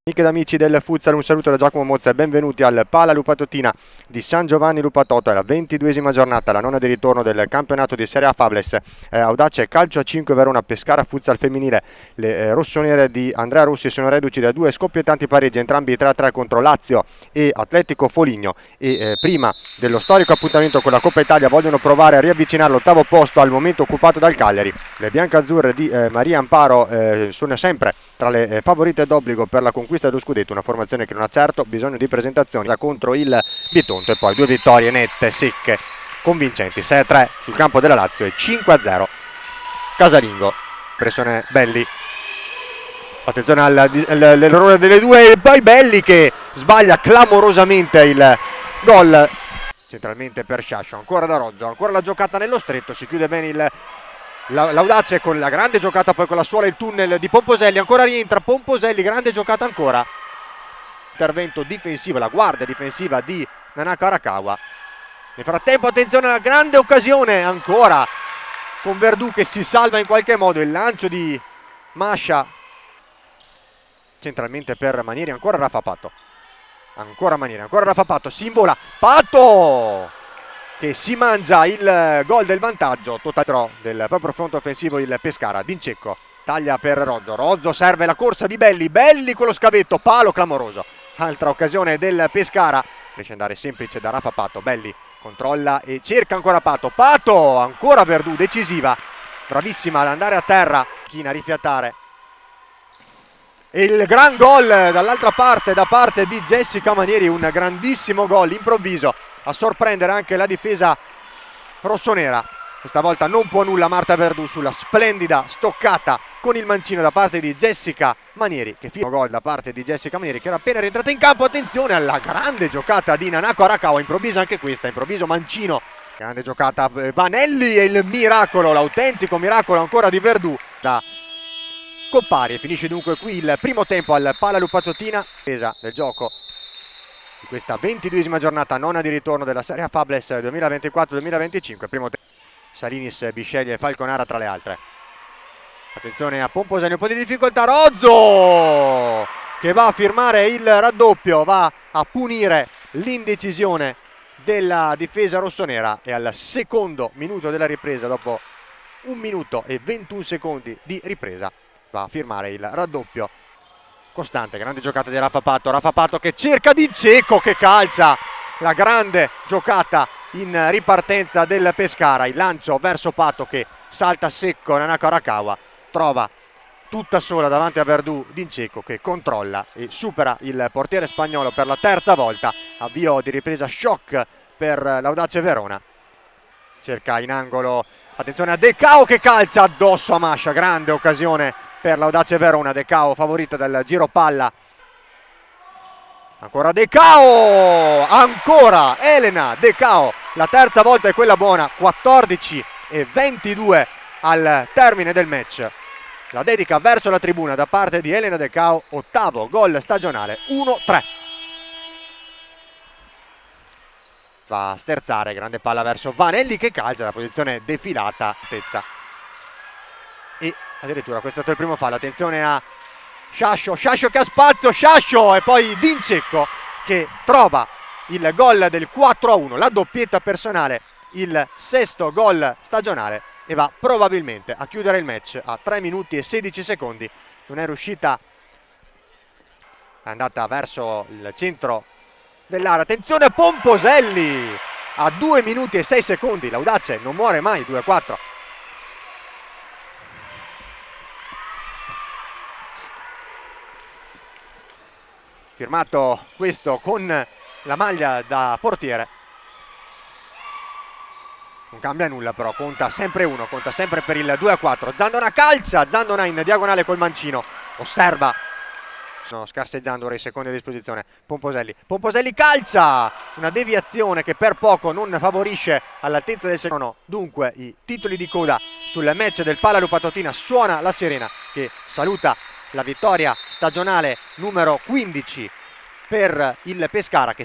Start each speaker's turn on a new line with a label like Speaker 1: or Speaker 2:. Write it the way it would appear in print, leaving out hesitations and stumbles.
Speaker 1: Amiche ed amici del futsal, un saluto da Giacomo Mozza e benvenuti al Pala Lupatottina di San Giovanni Lupatotto. È la 22esima giornata, la nona di ritorno del campionato di Serie A Fables. Audace Calcio a 5 Verona Pescara futsal femminile. Le rossonere di Andrea Russi sono reduci da due scoppiettanti pareggi, entrambi 3-3 contro Lazio e Atletico Foligno. E prima dello storico appuntamento con la Coppa Italia vogliono provare a riavvicinare l'ottavo posto al momento occupato dal Cagliari. Le biancazzurre di Maria Amparo sono sempre tra le favorite d'obbligo per la conquista dello scudetto, una formazione che non ha certo bisogno di presentazioni contro il Bitonto, e poi due vittorie nette, secche, convincenti, 6-3 sul campo della Lazio e 5-0 casalingo. Pressione Belli, attenzione all'errore delle due e poi Belli che sbaglia clamorosamente il gol centralmente per Sciascio, ancora da Rozzo, ancora la giocata nello stretto, si chiude bene l'Audace con la grande giocata poi con la suola e il tunnel di Pomposelli, ancora rientra Pomposelli, grande giocata ancora, intervento difensivo, la guardia difensiva di Nanako Arakawa. Nel frattempo attenzione alla grande occasione ancora con Verdù che si salva in qualche modo, il lancio di Mascia centralmente per Manieri, ancora Rafa Patto, ancora Manieri, ancora Rafa Patto, si invola Patto che si mangia il gol del vantaggio totale del proprio fronte offensivo il Pescara. Dincecco taglia per Rozzo, Rozzo serve la corsa di Belli, Belli con lo scavetto, palo clamoroso, altra occasione del Pescara, riesce ad andare semplice da Rafa Patto, Belli controlla e cerca ancora Patto, Patto ancora Verdù, decisiva, bravissima ad andare a terra, china a rifiatare. E il gran gol dall'altra parte da parte di Jessica Manieri, un grandissimo gol improvviso a sorprendere anche la difesa rossonera. Questa volta non può nulla Marta Verdù sulla splendida stoccata con il mancino da parte di Jessica Manieri, che fino gol da parte di Jessica Manieri che era appena rientrata in campo. Attenzione alla grande giocata di Nanako Arakawa, improvvisa anche questa, improvviso mancino, grande giocata Vanelli e il miracolo, l'autentico miracolo ancora di Verdù da Coppari. E finisce dunque qui il primo tempo al Pala Lupatottina, presa del gioco di questa 22esima giornata, nona di ritorno della Serie A Fables 2024-2025. Primo tempo, Salinis, Bisceglie e Falconara tra le altre. Attenzione a Pomposelli, un po' di difficoltà, Rozzo che va a firmare il raddoppio, va a punire l'indecisione della difesa rossonera, e al secondo minuto della ripresa, dopo 1 minuto e 21 secondi di ripresa, va a firmare il raddoppio Costante. Grande giocata di Rafa Patto che cerca Dincecco che calcia, la grande giocata in ripartenza del Pescara, il lancio verso Patto che salta secco, Nanako Arakawa trova tutta sola davanti a Verdù Dincecco che controlla e supera il portiere spagnolo per la terza volta. Avvio di ripresa shock per l'Audace Verona, cerca in angolo, attenzione a Decao che calcia addosso a Mascia, grande occasione per l'Audace Verona, Decao favorita dal giro palla, ancora Decao, ancora Elena Decao, la terza volta è quella buona, 14-22 al termine del match. La dedica verso la tribuna da parte di Elena Decao, ottavo gol stagionale, 1-3. Va a sterzare, grande palla verso Vanelli che calcia, la posizione defilata, altezza. E addirittura questo è stato il primo fallo, attenzione a Sciascio che ha spazio, Sciascio e poi Dincecco che trova il gol del 4-1, la doppietta personale, il sesto gol stagionale, e va probabilmente a chiudere il match a 3 minuti e 16 secondi. Non è riuscita, è andata verso il centro dell'area, attenzione a Pomposelli a 2 minuti e 6 secondi, l'Audace non muore mai, 2-4. Firmato questo con la maglia da portiere, non cambia nulla però, conta sempre uno, conta sempre per il 2-4. Zandona calcia, Zandona in diagonale col mancino, osserva, sto scarseggiando ora i secondi a disposizione, Pomposelli calcia, una deviazione che per poco non favorisce all'altezza del secondo. Dunque i titoli di coda sul match del Pala Lupatottina, suona la sirena che saluta la vittoria stagionale numero 15 per il Pescara che